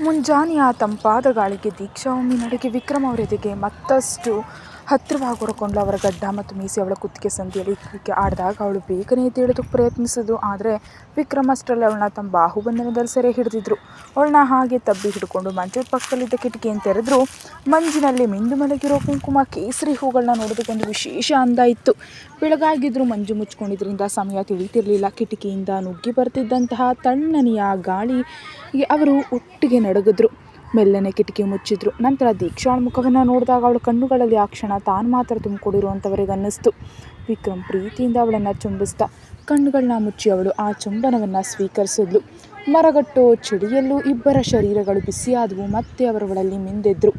ಮುಂಜಾನೆಯ ತಂಪಾದ ಗಾಳಿಗೆ ದೀಕ್ಷಾ ಒಮ್ಮೆ ನಡೆಗೆ ವಿಕ್ರಮ್ ಅವರ ಎದೆಗೆ ಮತ್ತಷ್ಟು ಹತ್ತಿರವಾಗಿ ಹೊರಕೊಂಡು ಅವರ ಗಡ್ಡ ಮತ್ತು ಮೀಸೆ ಅವಳ ಕುತ್ತಿಗೆ ಸಂದಿಯಲ್ಲಿ ಕ್ರಿಕೆ ಆಡಿದಾಗ ಅವಳು ಬೇಗನೆ ಎದ್ದೇಳೋದಕ್ಕೆ ಪ್ರಯತ್ನಿಸಿದ್ರು. ಆದರೆ ವಿಕ್ರಮ್ ಅಷ್ಟರಲ್ಲಿ ಅವಳನ್ನ ತಮ್ಮ ಬಾಹುಬಂಧನದಲ್ಲಿ ಸೆರೆ ಹಿಡಿದಿದ್ರು. ಅವಳನ್ನ ಹಾಗೆ ತಬ್ಬಿ ಹಿಡ್ಕೊಂಡು ಮಂಚದ ಪಕ್ಕದಲ್ಲಿದ್ದ ಕಿಟಕಿಯನ್ನು ತೆರೆದ್ರು. ಮಂಜಿನಲ್ಲಿ ಮಿಂದು ಮಲಗಿರೋ ಕುಂಕುಮ ಕೇಸರಿ ಹೂಗಳನ್ನ ನೋಡೋದಕ್ಕೊಂದು ವಿಶೇಷ ಅಂದ ಇತ್ತು. ಬೆಳಗಾಗಿದ್ರು ಮಂಜು ಮುಚ್ಕೊಂಡಿದ್ರಿಂದ ಸಮಯ ತಿಳಿತಿರಲಿಲ್ಲ. ಕಿಟಕಿಯಿಂದ ನುಗ್ಗಿ ಬರ್ತಿದ್ದಂತಹ ತಣ್ಣನೆಯ ಗಾಳಿಗೆ ಅವರು ಒಟ್ಟಿಗೆ ನಡುಗಿದ್ರು. ಮೆಲ್ಲನೆ ಕಿಟಕಿ ಮುಚ್ಚಿದ್ರು. ನಂತರ ದೀಕ್ಷಾಳ ಮುಖವನ್ನು ನೋಡಿದಾಗ ಅವಳ ಕಣ್ಣುಗಳಲ್ಲಿ ಆ ಕ್ಷಣ ತಾನು ಮಾತ್ರ ತುಂಬಿಕೊಂಡಿರುವಂಥವರಿಗೆ ಅನ್ನಿಸ್ತು. ವಿಕ್ರಮ್ ಪ್ರೀತಿಯಿಂದ ಅವಳನ್ನು ಚುಂಬಿಸ್ದ. ಕಣ್ಣುಗಳನ್ನ ಮುಚ್ಚಿ ಅವಳು ಆ ಚುಂಬನವನ್ನು ಸ್ವೀಕರಿಸಿದ್ಲು. ಮರಗಟ್ಟೋ ಚಳಿಯಲ್ಲೂ ಇಬ್ಬರ ಶರೀರಗಳು ಬಿಸಿಯಾದವು. ಮತ್ತೆ ಅವರುಗಳಲ್ಲಿ ಮಿಂದೆದ್ರು.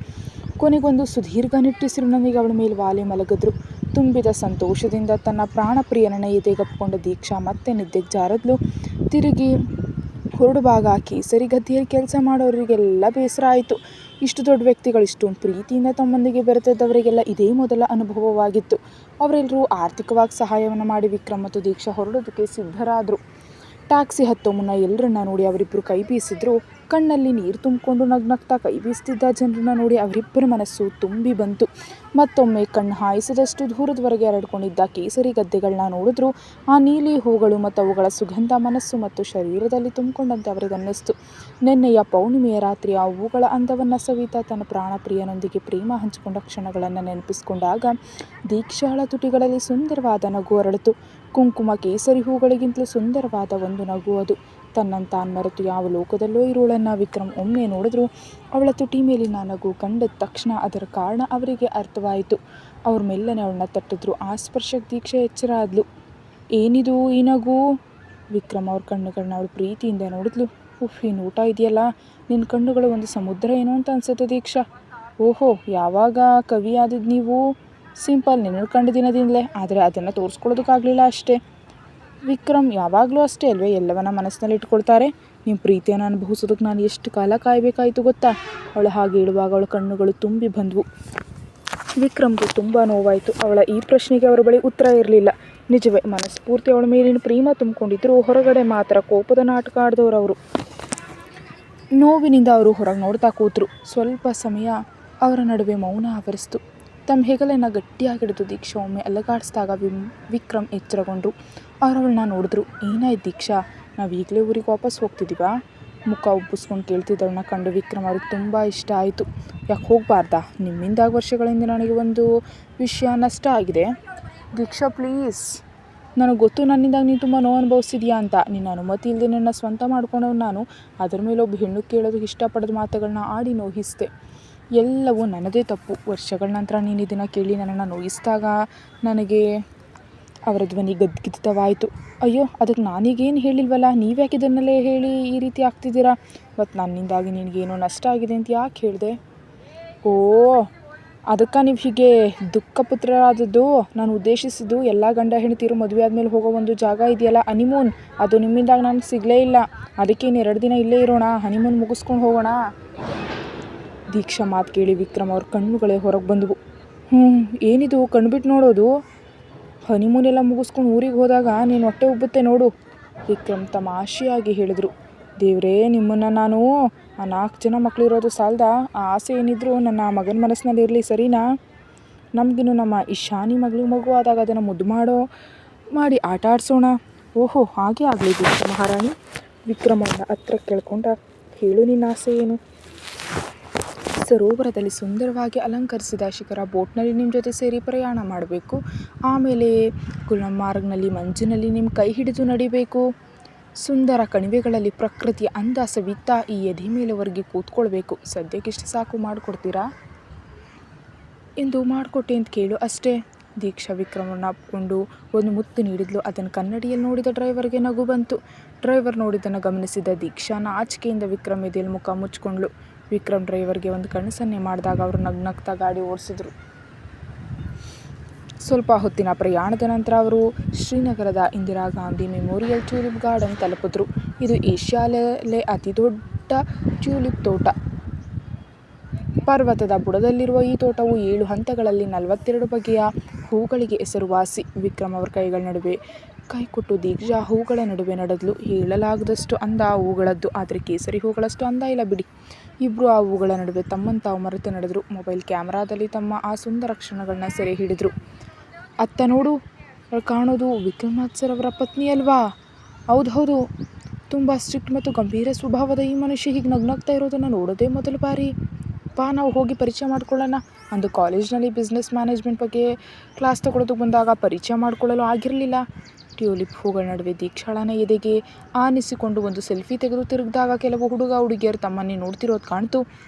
ಕೊನೆಗೊಂದು ಸುದೀರ್ಘ ನಿಟ್ಟುಸಿರು ನನಗೆ ಅವಳ ಮೇಲೆ ವಾಲೆ ಮಲಗಿದ್ರು. ತುಂಬಿದ ಸಂತೋಷದಿಂದ ತನ್ನ ಪ್ರಾಣಪ್ರಿಯನನ್ನ ಎದೆಗಪ್ಪಿಕೊಂಡ ದೀಕ್ಷಾ ಮತ್ತೆ ನಿದ್ದೆಗೆ ಜಾರದ್ಲು. ತಿರುಗಿ ಹೊರಡುವಾಗ ಕೇಸರಿ ಗದ್ದೆಯಲ್ಲಿ ಕೆಲಸ ಮಾಡೋರಿಗೆಲ್ಲ ಬೇಸರ ಆಯಿತು. ಇಷ್ಟು ದೊಡ್ಡ ವ್ಯಕ್ತಿಗಳು ಇಷ್ಟೊಂದು ಪ್ರೀತಿಯಿಂದ ತಮ್ಮೊಂದಿಗೆ ಬೆರೆತಿದ್ದವರಿಗೆಲ್ಲ ಇದೇ ಮೊದಲ ಅನುಭವವಾಗಿತ್ತು. ಅವರೆಲ್ಲರೂ ಆರ್ಥಿಕವಾಗಿ ಸಹಾಯವನ್ನು ಮಾಡಿ ವಿಕ್ರಮ್ ಮತ್ತು ದೀಕ್ಷಾ ಹೊರಡೋದಕ್ಕೆ ಸಿದ್ಧರಾದರು. ಟ್ಯಾಕ್ಸಿ ಹತ್ತೋ ಮುನ್ನ ಎಲ್ಲರನ್ನ ನೋಡಿ ಅವರಿಬ್ಬರು ಕೈ ಬೀಸಿದ್ರು. ಕಣ್ಣಲ್ಲಿ ನೀರು ತುಂಬಿಕೊಂಡು ನಗ್ನಗ್ತಾ ಕೈ ಬೀಸ್ತಿದ್ದ ಜನರನ್ನ ನೋಡಿ ಅವರಿಬ್ಬರ ಮನಸ್ಸು ತುಂಬಿ ಬಂತು. ಮತ್ತೊಮ್ಮೆ ಕಣ್ಣು ಹಾಯಿಸಿದಷ್ಟು ದೂರದವರೆಗೆ ಹರಡ್ಕೊಂಡಿದ್ದ ಕೇಸರಿ ಗದ್ದೆಗಳನ್ನ ನೋಡಿದ್ರು. ಆ ನೀಲಿ ಹೂಗಳು ಮತ್ತು ಅವುಗಳ ಸುಗಂಧ ಮನಸ್ಸು ಮತ್ತು ಶರೀರದಲ್ಲಿ ತುಂಬಿಕೊಂಡಂತೆ ಅವರಿಗೆ ಅನ್ನಿಸ್ತು. ನಿನ್ನೆಯ ಪೌರ್ಣಿಮೆಯ ರಾತ್ರಿ ಆ ಹೂಗಳ ಅಂದವನ್ನು ಸವಿತಾ ತನ್ನ ಪ್ರಾಣಪ್ರಿಯನೊಂದಿಗೆ ಪ್ರೇಮ ಹಂಚಿಕೊಂಡ ಕ್ಷಣಗಳನ್ನು ನೆನಪಿಸಿಕೊಂಡಾಗ ದೀಕ್ಷಾಳ ತುಟಿಗಳಲ್ಲಿ ಸುಂದರವಾದ ನಗು ಅರಳಿತು. ಕುಂಕುಮ ಕೇಸರಿ ಹೂಗಳಿಗಿಂತಲೂ ಸುಂದರವಾದ ಒಂದು ನಗು ಅದು. ತನ್ನನ್ನು ತಾನು ಮರೆತು ಯಾವ ಲೋಕದಲ್ಲೋ ಇರೋಳನ್ನು ವಿಕ್ರಮ್ ಒಮ್ಮೆ ನೋಡಿದ್ರು. ಅವಳ ತುಟಿ ಮೇಲಿನ ನಗು ಕಂಡ ತಕ್ಷಣ ಅದರ ಕಾರಣ ಅವರಿಗೆ ಅರ್ಥವಾಯಿತು. ಅವ್ರ ಮೆಲ್ಲನೆ ಅವಳನ್ನ ತಟ್ಟಿದ್ರು. ಆ ಸ್ಪರ್ಶಕ್ಕೆ ದೀಕ್ಷಾ ಎಚ್ಚರ ಆದ್ಲು. ಏನಿದು ಈ ನಗು? ವಿಕ್ರಮ್ ಅವ್ರ ಕಣ್ಣುಗಳನ್ನ ಅವಳು ಪ್ರೀತಿಯಿಂದ ನೋಡಿದ್ಲು. ಉಫ್, ಏನು ಊಟ ಇದೆಯಲ್ಲ, ನಿನ್ನ ಕಣ್ಣುಗಳು ಒಂದು ಸಮುದ್ರ ಏನೋ ಅಂತ ಅನ್ಸುತ್ತೆ ದೀಕ್ಷಾ. ಓಹೋ, ಯಾವಾಗ ಕವಿ ಆದಿದ್ದು ನೀವು? ಸಿಂಪಲ್, ನಿನ್ನ ಕಂಡ ದಿನದಿಂದಲೇ. ಆದರೆ ಅದನ್ನು ತೋರಿಸ್ಕೊಳ್ಳೋದಕ್ಕಾಗಲಿಲ್ಲ ಅಷ್ಟೇ. ವಿಕ್ರಮ್ ಯಾವಾಗಲೂ ಅಷ್ಟೇ ಅಲ್ವೇ, ಎಲ್ಲವನ್ನ ಮನಸ್ಸಿನಲ್ಲಿ ಇಟ್ಕೊಳ್ತಾರೆ. ನಿಮ್ಮ ಪ್ರೀತಿಯನ್ನು ಅನುಭವಿಸೋದಕ್ಕೆ ನಾನು ಎಷ್ಟು ಕಾಲ ಕಾಯಬೇಕಾಯಿತು ಗೊತ್ತಾ? ಅವಳು ಹಾಗೆ ಹೇಳುವಾಗ ಅವಳ ಕಣ್ಣುಗಳು ತುಂಬಿ ಬಂದವು. ವಿಕ್ರಮ್ಗೂ ತುಂಬ ನೋವಾಯಿತು. ಅವಳ ಈ ಪ್ರಶ್ನೆಗೆ ಅವರ ಬಳಿ ಉತ್ತರ ಇರಲಿಲ್ಲ. ನಿಜವೇ, ಮನಸ್ಫೂರ್ತಿ ಅವಳ ಮೇಲಿನ ಪ್ರೇಮ ತುಂಬಿಕೊಂಡಿದ್ರು. ಹೊರಗಡೆ ಮಾತ್ರ ಕೋಪದ ನಾಟಕ ಆಡಿದವರು ಅವರು. ನೋವಿನಿಂದ ಅವರು ಹೊರಗೆ ನೋಡ್ತಾ ಕೂತರು. ಸ್ವಲ್ಪ ಸಮಯ ಅವರ ನಡುವೆ ಮೌನ ಆವರಿಸ್ತು. ತಮ್ಮ ಹೆಗಲನ್ನು ಗಟ್ಟಿಯಾಗಿ ಹಿಡಿದು ದೀಕ್ಷಾ ಒಮ್ಮೆ ಅಲುಗಾಡಿಸಿದಾಗ ವಿಕ್ರಮ್ ಎಚ್ಚರಗೊಂಡ್ರು. ಅವರವಳನ್ನ ನೋಡಿದ್ರು. ಏನಾಯ್ತು ದೀಕ್ಷಾ, ನಾವು ಈಗಲೇ ಊರಿಗೆ ವಾಪಸ್ ಹೋಗ್ತಿದ್ದೀವಾ? ಮುಖ ಉಬ್ಬಿಸ್ಕೊಂಡು ಕೇಳ್ತಿದ್ದವಳನ್ನ ಕಂಡು ವಿಕ್ರಮ್ ಅವ್ರಿಗೆ ತುಂಬ ಇಷ್ಟ ಆಯಿತು. ಯಾಕೆ ಹೋಗಬಾರ್ದಾ? ನಿಮ್ಮಿಂದಾಗ ವರ್ಷಗಳಿಂದ ನನಗೆ ಒಂದು ವಿಷಯ ನಷ್ಟ ಆಗಿದೆ. ದೀಕ್ಷಾ ಪ್ಲೀಸ್, ನನಗೆ ಗೊತ್ತು ನನ್ನಿಂದಾಗ ನೀನು ತುಂಬ ನೋವು ಅನುಭವಿಸಿದ್ಯಾ ಅಂತ. ನಿನ್ನ ಅನುಮತಿ ಇಲ್ಲದೆ ನನ್ನ ಸ್ವಂತ ಮಾಡ್ಕೊಂಡವ್ ನಾನು. ಅದರ ಮೇಲೆ ಒಬ್ಬ ಹೆಣ್ಣು ಕೇಳೋದಕ್ಕೆ ಇಷ್ಟಪಡದ ಮಾತುಗಳನ್ನ ಆಡಿ ನೋಯಿಸಿದೆ. ಎಲ್ಲವೂ ನನ್ನದೇ ತಪ್ಪು. ವರ್ಷಗಳ ನಂತರ ನೀನು ಇದನ್ನು ಕೇಳಿ ನನ್ನನ್ನು ನೋಯಿಸಿದಾಗ ನನಗೆ ಅವರ ಧ್ವನಿ ಗದ್ಗದಿತವಾಯಿತು. ಅಯ್ಯೋ, ಅದಕ್ಕೆ ನಾನೀಗೇನು ಹೇಳಿಲ್ವಲ್ಲ, ನೀವ್ಯಾಕೆ ಇದನ್ನೆಲ್ಲೇ ಹೇಳಿ ಈ ರೀತಿ ಆಗ್ತಿದ್ದೀರಾ? ಮತ್ತು ನನ್ನಿಂದಾಗಿ ನಿನಗೇನೋ ನಷ್ಟ ಆಗಿದೆ ಅಂತ ಯಾಕೆ ಹೇಳಿದೆ? ಓ, ಅದಕ್ಕೆ ನೀವು ಹೀಗೆ ದುಃಖಪುತ್ರರಾದದ್ದು? ನಾನು ಉದ್ದೇಶಿಸಿದ್ದು ಎಲ್ಲ ಗಂಡ ಹೆಂಡತಿರು ಮದುವೆ ಆದಮೇಲೆ ಹೋಗೋ ಒಂದು ಜಾಗ ಇದೆಯಲ್ಲ, ಹನಿಮೂನ್. ಅದು ನಿಮ್ಮಿಂದಾಗ ನನಗೆ ಸಿಗಲೇ ಇಲ್ಲ. ಅದಕ್ಕೆ ಇನ್ನು 2 ದಿನ ಇಲ್ಲೇ ಇರೋಣ, ಹನಿಮೂನ್ ಮುಗಿಸ್ಕೊಂಡು ಹೋಗೋಣ. ದೀಕ್ಷಾ ಮಾತು ಕೇಳಿ ವಿಕ್ರಮ್ ಅವ್ರ ಕಣ್ಣುಗಳೇ ಹೊರಗೆ ಬಂದವು. ಏನಿದು ಕಣ್ಬಿಟ್ಟು ನೋಡೋದು? ಹನಿಮೂನ್ ಎಲ್ಲ ಮುಗಿಸ್ಕೊಂಡು ಊರಿಗೆ ಹೋದಾಗ ನೀನು ಹೊಟ್ಟೆ ಉಬ್ಬುತ್ತೆ ನೋಡು, ವಿಕ್ರಮ್ ತಮಾಷೆಯಾಗಿ ಹೇಳಿದರು. ದೇವರೇ, ನಿಮ್ಮನ್ನು ನಾನು ಆ 4 ಜನ ಮಕ್ಕಳಿರೋದು ಸಾಲದ? ಆ ಆಸೆ ಏನಿದ್ರು ನನ್ನ ಮಗನ ಮನಸ್ಸಿನಲ್ಲಿ ಇರಲಿ, ಸರಿನಾ? ನಮಗಿನ್ನು ನಮ್ಮ ಇಶಾನಿ ಮಗು ಆದಾಗ ಅದನ್ನು ಮುದ್ದು ಮಾಡಿ ಆಟ ಆಡಿಸೋಣ. ಓಹೋ, ಹಾಗೆ ಆಗಲಿ ದೀಕ್ಷಾ ಮಹಾರಾಣಿ. ವಿಕ್ರಮನ್ನ ಹತ್ರ ಕೇಳ್ಕೊಂಡ, ಹೇಳು ನಿನ್ನ ಆಸೆ ಏನು? ಸರೋವರದಲ್ಲಿ ಸುಂದರವಾಗಿ ಅಲಂಕರಿಸಿದ ಶಿಖರ ಬೋಟ್ನಲ್ಲಿ ನಿಮ್ಮ ಜೊತೆ ಸೇರಿ ಪ್ರಯಾಣ ಮಾಡಬೇಕು. ಆಮೇಲೆ ಗುಲ್ಮಾರ್ಗ್ನಲ್ಲಿ ಮಂಜಿನಲ್ಲಿ ನಿಮ್ಮ ಕೈ ಹಿಡಿದು ನಡಿಬೇಕು. ಸುಂದರ ಕಣಿವೆಗಳಲ್ಲಿ ಪ್ರಕೃತಿಯ ಅಂದ ಸವಿತಾ ಈ ಎದೆ ಮೇಲೆವರೆಗೆ ಕೂತ್ಕೊಳ್ಬೇಕು. ಸದ್ಯಕ್ಕಿಷ್ಟು ಸಾಕು, ಮಾಡಿಕೊಡ್ತೀರಾ ಎಂದು? ಮಾಡಿಕೊಟ್ಟೆ ಅಂತ ಕೇಳು ಅಷ್ಟೇ. ದೀಕ್ಷಾ ವಿಕ್ರಮನ್ನು ಅಪ್ಪಿಕೊಂಡು ಒಂದು ಮುತ್ತು ನೀಡಿದ್ಲು. ಅದನ್ನು ಕನ್ನಡಿಯಲ್ಲಿ ನೋಡಿದ ಡ್ರೈವರ್ಗೆ ನಗು ಬಂತು. ಡ್ರೈವರ್ ನೋಡಿದ್ದನ್ನು ಗಮನಿಸಿದ ದೀಕ್ಷಾ ನಾಚಿಕೆಯಿಂದ ವಿಕ್ರಮ್ ಎದೆಯಲ್ಲಿ ಮುಖ ಮುಚ್ಕೊಂಡ್ಳು. ವಿಕ್ರಮ್ ಡ್ರೈವರ್ಗೆ ಒಂದು ಕಣ್ಣು ಸನ್ನೆ ಮಾಡಿದಾಗ ಅವರು ನಗ್ನಗ್ತಾ ಗಾಡಿ ಓಡಿಸಿದ್ರು. ಸ್ವಲ್ಪ ಹೊತ್ತಿನ ಪ್ರಯಾಣದ ನಂತರ ಅವರು ಶ್ರೀನಗರದ Indira Gandhi memorial tulip garden ತಲುಪಿದ್ರು. ಇದು ಏಷ್ಯಾದಲ್ಲೇ ಅತಿ ದೊಡ್ಡ ಟ್ಯೂಲಿಪ್ ತೋಟ. ಪರ್ವತದ ಬುಡದಲ್ಲಿರುವ ಈ ತೋಟವು 7 ಹಂತಗಳಲ್ಲಿ 42 ಬಗೆಯ ಹೂಗಳಿಗೆ ಹೆಸರುವಾಸಿ. ವಿಕ್ರಮ್ ಅವರ ಕೈಗಳ ನಡುವೆ ಕೈಕೊಟ್ಟು ದೀಕ್ಷಾ ಹೂಗಳ ನಡುವೆ ನಡೆದ್ಲು. ಹೇಳಲಾಗದಷ್ಟು ಅಂದ ಆ ಹೂಗಳದ್ದು, ಆದರೆ ಕೇಸರಿ ಹೂಗಳಷ್ಟು ಅಂದ ಇಲ್ಲ ಬಿಡಿ. ಇಬ್ಬರು ಆ ಹೂಗಳ ನಡುವೆ ತಮ್ಮನ್ನು ತಾವು ಮರೆತು ನಡೆದ್ರು. ಮೊಬೈಲ್ ಕ್ಯಾಮರಾದಲ್ಲಿ ತಮ್ಮ ಆ ಸುಂದರ ಕ್ಷಣಗಳನ್ನ ಸೆರೆ ಹಿಡಿದ್ರು. ಅತ್ತ ನೋಡು, ಕಾಣೋದು ವಿಕ್ರಮಾದಿತ್ಯ ಸರ್ ಅವರ ಪತ್ನಿ ಅಲ್ವಾ? ಹೌದು, ತುಂಬ ಸ್ಟ್ರಿಕ್ಟ್ ಮತ್ತು ಗಂಭೀರ ಸ್ವಭಾವದ ಈ ಮನುಷ್ಯ ಹೀಗೆ ನಗ್ನಗ್ತಾ ಇರೋದನ್ನು ನೋಡೋದೇ ಮೊದಲ ಬಾರಿ. ಬಾ, ನಾವು ಹೋಗಿ ಪರಿಚಯ ಮಾಡ್ಕೊಳ್ಳೋಣ. ಅಂದು ಕಾಲೇಜ್ನಲ್ಲಿ ಬಿಸ್ನೆಸ್ ಮ್ಯಾನೇಜ್ಮೆಂಟ್ ಬಗ್ಗೆ ಕ್ಲಾಸ್ ತಗೊಳ್ಳೋದಕ್ಕೆ ಬಂದಾಗ ಪರಿಚಯ ಮಾಡ್ಕೊಳ್ಳಲು ಆಗಿರಲಿಲ್ಲ. ಟ್ಯೂಲಿಪ್ ಹೂಗಳ ನಡುವೆ ದೀಕ್ಷಾಳನ ಎದೆಗೆ ಆನಿಸಿಕೊಂಡು ಒಂದು ಸೆಲ್ಫಿ ತೆಗೆದು ತಿರುಗಿದಾಗ ಕೆಲವು ಹುಡುಗಿಯರು ತಮ್ಮನ್ನೇ ನೋಡ್ತಿರೋದು ಕಾಣ್ತು.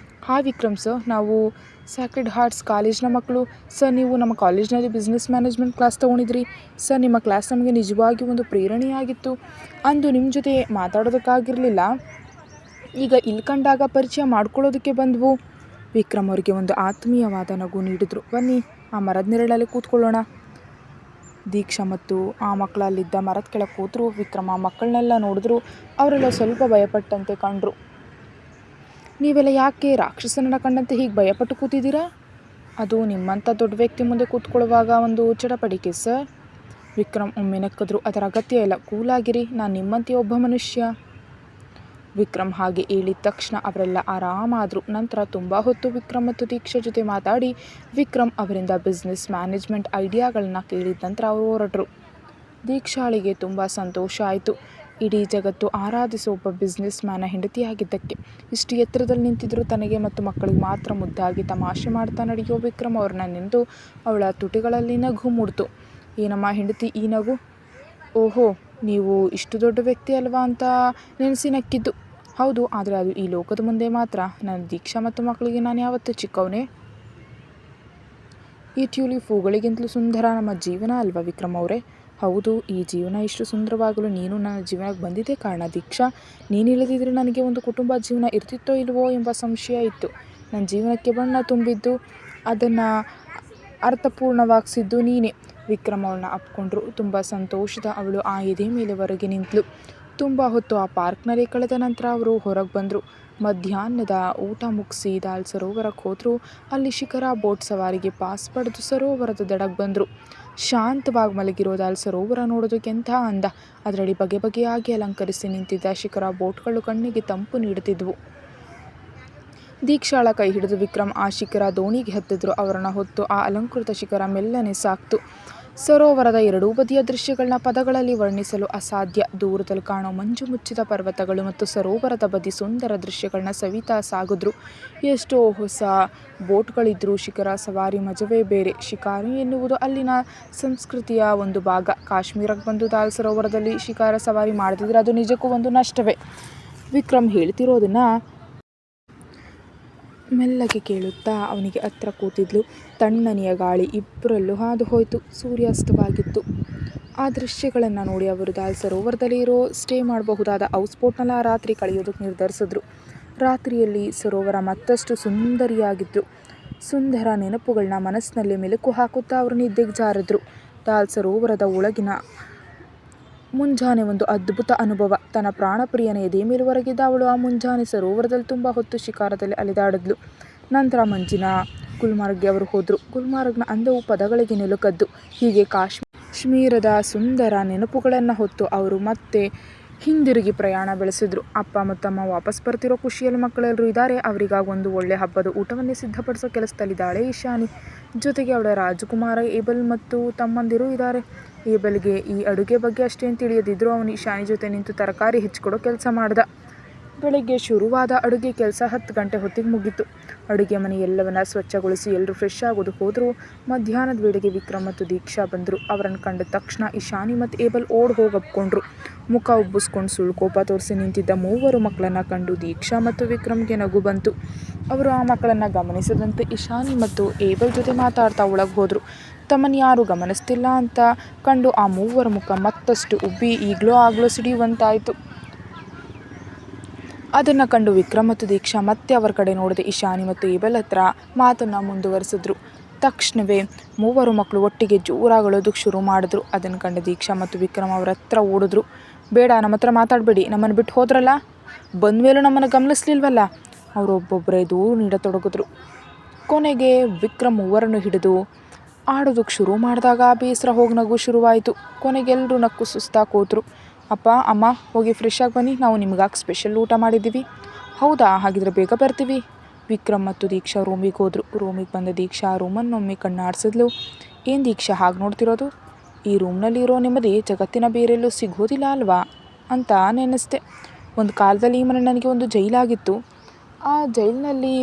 ಹಾಯ್ ವಿಕ್ರಮ್ ಸರ್, ನಾವು ಸ್ಯಾಕ್ರೆಡ್ ಹಾರ್ಟ್ಸ್ ಕಾಲೇಜ್ನ ಮಕ್ಕಳು ಸರ್. ನೀವು ನಮ್ಮ ಕಾಲೇಜ್ನಲ್ಲಿ ಬಿಸ್ನೆಸ್ ಮ್ಯಾನೇಜ್ಮೆಂಟ್ ಕ್ಲಾಸ್ ತೊಗೊಂಡಿದ್ರಿ ಸರ್. ನಿಮ್ಮ ಕ್ಲಾಸ್ ನಮಗೆ ನಿಜವಾಗಿ ಒಂದು ಪ್ರೇರಣೆಯಾಗಿತ್ತು. ಅಂದು ನಿಮ್ಮ ಜೊತೆ ಮಾತಾಡೋದಕ್ಕಾಗಿರಲಿಲ್ಲ, ಈಗ ಇಲ್ಲಿ ಕಂಡಾಗ ಪರಿಚಯ ಮಾಡ್ಕೊಳ್ಳೋದಕ್ಕೆ ಬಂದವು. ವಿಕ್ರಮ್ ಅವರಿಗೆ ಒಂದು ಆತ್ಮೀಯವಾದ ನಗು ನೀಡಿದ್ರು. ಬನ್ನಿ, ಆ ಮರದ ನೆರಳಲ್ಲಿ ಕೂತ್ಕೊಳ್ಳೋಣ. ದೀಕ್ಷಾ ಮತ್ತು ಆ ಮಕ್ಕಳಲ್ಲಿದ್ದ ಮರದ ಕೆಳಗೆ ಕೂತರು. ವಿಕ್ರಮ್ ಆ ಮಕ್ಕಳನ್ನೆಲ್ಲ ನೋಡಿದ್ರು. ಅವರೆಲ್ಲ ಸ್ವಲ್ಪ ಭಯಪಟ್ಟಂತೆ ಕಂಡ್ರು. ನೀವೆಲ್ಲ ಯಾಕೆ ರಾಕ್ಷಸನನ್ನ ಕಂಡಂತೆ ಹೀಗೆ ಭಯಪಟ್ಟು ಕೂತಿದ್ದೀರಾ? ಅದು ನಿಮ್ಮಂಥ ದೊಡ್ಡ ವ್ಯಕ್ತಿ ಮುಂದೆ ಕೂತ್ಕೊಳ್ಳುವಾಗ ಒಂದು ಚಡಪಡಿಕೆ ಸರ್. ವಿಕ್ರಮ್ ಒಮ್ಮೆ ನಕ್ಕಿದ್ರು. ಅದರ ಅಗತ್ಯ ಇಲ್ಲ, ಕೂಲಾಗಿರಿ, ನಾನು ನಿಮ್ಮಂತೆ ಒಬ್ಬ ಮನುಷ್ಯ. ವಿಕ್ರಮ್ ಹಾಗೆ ಹೇಳಿದ ತಕ್ಷಣ ಅವರೆಲ್ಲ ಆರಾಮಾದರು. ನಂತರ ತುಂಬ ಹೊತ್ತು ವಿಕ್ರಮ್ ಮತ್ತು ದೀಕ್ಷಾ ಜೊತೆ ಮಾತಾಡಿ ವಿಕ್ರಮ್ ಅವರಿಂದ ಬಿಸ್ನೆಸ್ ಮ್ಯಾನೇಜ್ಮೆಂಟ್ ಐಡಿಯಾಗಳನ್ನ ಕೇಳಿದ ನಂತರ ಅವರು ಹೊರಟರು. ದೀಕ್ಷಾಳಿಗೆ ತುಂಬ ಸಂತೋಷ ಆಯಿತು. ಇಡೀ ಜಗತ್ತು ಆರಾಧಿಸೋ ಒಬ್ಬ ಬಿಸ್ನೆಸ್ ಮ್ಯಾನ ಹೆಂಡತಿಯಾಗಿದ್ದಕ್ಕೆ. ಇಷ್ಟು ಎತ್ತರದಲ್ಲಿ ನಿಂತಿದ್ದರೂ ತನಗೆ ಮತ್ತು ಮಕ್ಕಳಿಗೆ ಮಾತ್ರ ಮುದ್ದಾಗಿ ತಮಾಷೆ ಮಾಡ್ತಾ ನಡೆಯೋ ವಿಕ್ರಮ್ ಅವ್ರನ್ನ ನೆನೆದು ಅವಳ ತುಟಿಗಳಲ್ಲಿ ನಗು ಮೂಡ್ತು. ಏನಮ್ಮ ಹೆಂಡತಿ ಈ ನಗು? ಓಹೋ, ನೀವು ಇಷ್ಟು ದೊಡ್ಡ ವ್ಯಕ್ತಿ ಅಲ್ವಾ ಅಂತ ನೆನೆಸಿ ನಕ್ಕಿದ್ದು. ಹೌದು, ಆದರೆ ಅದು ಈ ಲೋಕದ ಮುಂದೆ ಮಾತ್ರ. ನನ್ನ ದೀಕ್ಷಾ ಮತ್ತು ಮಕ್ಕಳಿಗೆ ನಾನು ಯಾವತ್ತೂ ಚಿಕ್ಕವನೇ. ಈ ಟ್ಯೂಲಿಪ್ ಹೂಗಳಿಗಿಂತಲೂ ಸುಂದರ ನಮ್ಮ ಜೀವನ ಅಲ್ವಾ ವಿಕ್ರಮ್ ಅವರೇ? ಹೌದು, ಈ ಜೀವನ ಇಷ್ಟು ಸುಂದರವಾಗಲು ನೀನು ನನ್ನ ಜೀವನಕ್ಕೆ ಬಂದಿದ್ದೇ ಕಾರಣ ದೀಕ್ಷಾ. ನೀನಿಲ್ಲದಿದ್ದರೆ ನನಗೆ ಒಂದು ಕುಟುಂಬ ಜೀವನ ಇರ್ತಿತ್ತೋ ಇಲ್ವೋ ಎಂಬ ಸಂಶಯ ಇತ್ತು. ನನ್ನ ಜೀವನಕ್ಕೆ ಬಣ್ಣ ತುಂಬಿದ್ದು, ಅದನ್ನು ಅರ್ಥಪೂರ್ಣವಾಗಿಸಿದ್ದು ನೀನೇ. ವಿಕ್ರಮ್ ಅವಳನ್ನ ಅಪ್ಕೊಂಡ್ರು. ತುಂಬ ಸಂತೋಷದ ಅವಳು ಆ ಎದೆ ಮೇಲೆ ಹೊರಗೆ ನಿಂತಳು. ತುಂಬ ಹೊತ್ತು ಆ ಪಾರ್ಕ್ನಲ್ಲಿ ಕಳೆದ ನಂತರ ಅವರು ಹೊರಗೆ ಬಂದರು. ಮಧ್ಯಾಹ್ನದ ಊಟ ಮುಗಿಸಿ ದಾಲ್ ಸರೋವರಕ್ಕೆ ಹೋದರು. ಅಲ್ಲಿ ಶಿಖರ ಬೋಟ್ ಸವಾರಿಗೆ ಪಾಸ್ ಪಡೆದು ಸರೋವರದ ದಡಕ್ಕೆ ಬಂದರು. ಶಾಂತವಾಗಿ ಮಲಗಿರೋ ದಾಲ್ ಸರೋವರ ನೋಡೋದಕ್ಕೆ ಎಂಥ ಅಂದ. ಅದರಲ್ಲಿ ಬಗೆ ಬಗೆಯಾಗಿ ಅಲಂಕರಿಸಿ ನಿಂತಿದ್ದ ಶಿಖರ ಬೋಟ್ಗಳು ಕಣ್ಣಿಗೆ ತಂಪು ನೀಡುತ್ತಿದ್ದವು. ದೀಕ್ಷಾಳ ಕೈ ಹಿಡಿದು ವಿಕ್ರಮ್ ಆ ಶಿಖರ ದೋಣಿಗೆ ಹತ್ತಿದ್ರು. ಅವರನ್ನು ಹೊತ್ತು ಆ ಅಲಂಕೃತ ಶಿಖರ ಮೆಲ್ಲನೆ ಸಾಕ್ತು. ಸರೋವರದ ಎರಡೂ ಬದಿಯ ದೃಶ್ಯಗಳನ್ನ ಪದಗಳಲ್ಲಿ ವರ್ಣಿಸಲು ಅಸಾಧ್ಯ. ದೂರದಲ್ಲಿ ಕಾಣೋ ಮಂಜು ಮುಚ್ಚಿದ ಪರ್ವತಗಳು ಮತ್ತು ಸರೋವರದ ಬದಿ ಸುಂದರ ದೃಶ್ಯಗಳನ್ನ ಸವಿತಾ ಸಾಗಿದ್ರು. ಎಷ್ಟೋ ಹೊಸ ಬೋಟ್ಗಳಿದ್ರು. ಶಿಖರ ಸವಾರಿ ಮಜವೇ ಬೇರೆ. ಶಿಕಾರಿ ಎನ್ನುವುದು ಅಲ್ಲಿನ ಸಂಸ್ಕೃತಿಯ ಒಂದು ಭಾಗ. ಕಾಶ್ಮೀರಕ್ಕೆ ಬಂದು ದಾಲ್ ಸರೋವರದಲ್ಲಿ ಶಿಖರ ಸವಾರಿ ಮಾಡದಿದ್ರೆ ಅದು ನಿಜಕ್ಕೂ ಒಂದು ನಷ್ಟವೇ. ವಿಕ್ರಮ್ ಹೇಳ್ತಿರೋದನ್ನ ಮೆಲ್ಲಗೆ ಕೇಳುತ್ತಾ ಅವನಿಗೆ ಹತ್ರ ಕೂತಿದ್ಲು. ತಣ್ಣನೆಯ ಗಾಳಿ ಇಬ್ಬರಲ್ಲೂ ಹಾದು ಹೋಯಿತು. ಸೂರ್ಯಾಸ್ತವಾಗಿತ್ತು. ಆ ದೃಶ್ಯಗಳನ್ನು ನೋಡಿ ಅವರು ದಾಲ್ ಸರೋವರದಲ್ಲಿ ಸ್ಟೇ ಮಾಡಬಹುದಾದ ಹೌಸ್ ಬೋಟ್ನಲ್ಲಿ ಆ ರಾತ್ರಿ ಕಳೆಯೋದಕ್ಕೆ ನಿರ್ಧರಿಸಿದ್ರು. ರಾತ್ರಿಯಲ್ಲಿ ಸರೋವರ ಮತ್ತಷ್ಟು ಸುಂದರಿಯಾಗಿದ್ರು. ಸುಂದರ ನೆನಪುಗಳನ್ನ ಮನಸ್ಸಿನಲ್ಲಿ ಮೆಲುಕು ಹಾಕುತ್ತಾ ಅವರು ನಿದ್ದೆಗೆ ಜಾರಿದ್ರು. ದಾಲ್ ಸರೋವರದ ಒಳಗಿನ ಮುಂಜಾನೆ ಒಂದು ಅದ್ಭುತ ಅನುಭವ. ತನ್ನ ಪ್ರಾಣಪ್ರಿಯನ ಎದೆ ಮೇಲೆ ಹೊರಗಿದ್ದ ಅವಳು ಆ ಮುಂಜಾನೆ ಸರೋವರದಲ್ಲಿ ತುಂಬ ಹೊತ್ತು ಶಿಕಾರದಲ್ಲಿ ಅಲೆದಾಡಿದ್ಲು. ನಂತರ ಮಂಜಿನ ಗುಲ್ಮಾರ್ಗ್ಗೆ ಅವರು ಹೋದರು. ಗುಲ್ಮಾರ್ಗ್ನ ಅಂದವು ಪದಗಳಿಗೆ ನಿಲುಕದ್ದು. ಹೀಗೆ ಕಾಶ್ಮೀರದ ಸುಂದರ ನೆನಪುಗಳನ್ನು ಹೊತ್ತು ಅವರು ಮತ್ತೆ ಹಿಂದಿರುಗಿ ಪ್ರಯಾಣ ಬೆಳೆಸಿದ್ರು. ಅಪ್ಪ ಮತ್ತು ಅಮ್ಮ ವಾಪಸ್ ಬರ್ತಿರೋ ಖುಷಿಯಲ್ಲಿ ಮಕ್ಕಳೆಲ್ಲರೂ ಇದ್ದಾರೆ. ಅವರಿಗಾಗಿ ಒಂದು ಒಳ್ಳೆ ಹಬ್ಬದ ಊಟವನ್ನೇ ಸಿದ್ಧಪಡಿಸೋ ಕೆಲಸದಲ್ಲಿದ್ದಾಳೆ ಇಶಾನಿ. ಜೊತೆಗೆ ಅವಳ ರಾಜಕುಮಾರ ಏಬಲ್ ಮತ್ತು ತಮ್ಮಂದಿರು ಇದ್ದಾರೆ. ಏಬಲ್ಗೆ ಈ ಅಡುಗೆ ಬಗ್ಗೆ ಅಷ್ಟೇನು ತಿಳಿಯದಿದ್ದರೂ ಅವನು ಇಶಾನಿ ಜೊತೆ ನಿಂತು ತರಕಾರಿ ಹೆಚ್ಚಿಕೊಡೋ ಕೆಲಸ ಮಾಡ್ದ. ಬೆಳಗ್ಗೆ ಶುರುವಾದ ಅಡುಗೆ ಕೆಲಸ 10 ಗಂಟೆ ಹೊತ್ತಿಗೆ ಮುಗೀತು. ಅಡುಗೆ ಮನೆ ಎಲ್ಲವನ್ನ ಸ್ವಚ್ಛಗೊಳಿಸಿ ಎಲ್ಲರೂ ಫ್ರೆಶ್ ಆಗೋದಕ್ಕೆ ಹೋದರು. ಮಧ್ಯಾಹ್ನದ ವೇಳೆಗೆ ವಿಕ್ರಮ್ ಮತ್ತು ದೀಕ್ಷಾ ಬಂದರು. ಅವರನ್ನು ಕಂಡ ತಕ್ಷಣ ಇಶಾನಿ ಮತ್ತು ಏಬಲ್ ಓಡ್ ಹೋಗಪ್ಕೊಂಡ್ರು. ಮುಖ ಉಬ್ಬಿಸ್ಕೊಂಡು ಸುಳ್ಕೋಪ ತೋರಿಸಿ ನಿಂತಿದ್ದ 3 ಮಕ್ಕಳನ್ನು ಕಂಡು ದೀಕ್ಷಾ ಮತ್ತು ವಿಕ್ರಮ್ಗೆ ನಗು ಬಂತು. ಅವರು ಆ ಮಕ್ಕಳನ್ನು ಗಮನಿಸದಂತೆ ಇಶಾನಿ ಮತ್ತು ಏಬಲ್ ಜೊತೆ ಮಾತಾಡ್ತಾ ಒಳಗೆ ಹೋದರು. ತಮ್ಮನ್ನು ಯಾರೂ ಗಮನಿಸ್ತಿಲ್ಲ ಅಂತ ಕಂಡು ಆ 3 ಮುಖ ಮತ್ತಷ್ಟು ಉಬ್ಬಿ ಈಗಲೋ ಆಗಲೋ ಸಿಡಿಯುವಂತಾಯಿತು. ಅದನ್ನು ಕಂಡು ವಿಕ್ರಮ್ ಮತ್ತು ದೀಕ್ಷಾ ಮತ್ತೆ ಅವರ ಕಡೆ ನೋಡದೆ ಇಶಾನಿ ಮತ್ತು ಏಬಲ್ ಹತ್ರ ಮಾತನ್ನು ಮುಂದುವರಿಸಿದ್ರು. ತಕ್ಷಣವೇ 3 ಮಕ್ಕಳು ಒಟ್ಟಿಗೆ ಜೋರಾಗಿ ಅಳೋದಕ್ಕೆ ಶುರು ಮಾಡಿದ್ರು. ಅದನ್ನು ಕಂಡು ದೀಕ್ಷಾ ಮತ್ತು ವಿಕ್ರಮ್ ಅವ್ರ ಹತ್ರ ಓಡಿದ್ರು. ಬೇಡ, ನಮ್ಮ ಹತ್ರ ಮಾತಾಡಬೇಡಿ, ನಮ್ಮನ್ನು ಬಿಟ್ಟು ಹೋದ್ರಲ್ಲ, ಬಂದ ಮೇಲೂ ನಮ್ಮನ್ನು ಗಮನಿಸ್ಲಿಲ್ವಲ್ಲ. ಅವರು ಒಬ್ಬೊಬ್ಬರೇ ದೂರು ನೀಡತೊಡಗಿದ್ರು. ಕೊನೆಗೆ ವಿಕ್ರಮ್ 3 ಹಿಡಿದು ಆಡೋದಕ್ಕೆ ಶುರು ಮಾಡಿದಾಗ ಬೇಸರ ಹೋಗಿ ನಗು ಶುರುವಾಯಿತು. ಕೊನೆಗೆಲ್ಲರೂ ನಕ್ಕು ಸುಸ್ತಾಗಿ ಕೂತರು. ಅಪ್ಪ ಅಮ್ಮ ಹೋಗಿ ಫ್ರೆಶ್ ಆಗಿ ಬನ್ನಿ, ನಾವು ನಿಮಗಾಗಿ ಸ್ಪೆಷಲ್ ಊಟ ಮಾಡಿದ್ದೀವಿ. ಹೌದಾ, ಹಾಗಿದ್ರೆ ಬೇಗ ಬರ್ತೀವಿ. ವಿಕ್ರಮ್ ಮತ್ತು ದೀಕ್ಷಾ ರೂಮಿಗೆ ಹೋದರು. ರೂಮಿಗೆ ಬಂದ ದೀಕ್ಷಾ ರೂಮನ್ನೊಮ್ಮೆ ಕಣ್ಣಾಡಿಸಿದ್ಲು. ಏನು ದೀಕ್ಷಾ ಹಾಗೆ ನೋಡ್ತಿರೋದು? ಈ ರೂಮ್ನಲ್ಲಿರೋ ನೆಮ್ಮದಿ ಜಗತ್ತಿನ ಬೇರೆಲ್ಲೂ ಸಿಗೋದಿಲ್ಲ ಅಲ್ವಾ ಅಂತ ನೆನೆಸ್ದೆ. ಒಂದು ಕಾಲದಲ್ಲಿ ಈ ಮನೆ ನನಗೆ ಒಂದು ಜೈಲಾಗಿತ್ತು. ಆ ಜೈಲಿನಲ್ಲಿ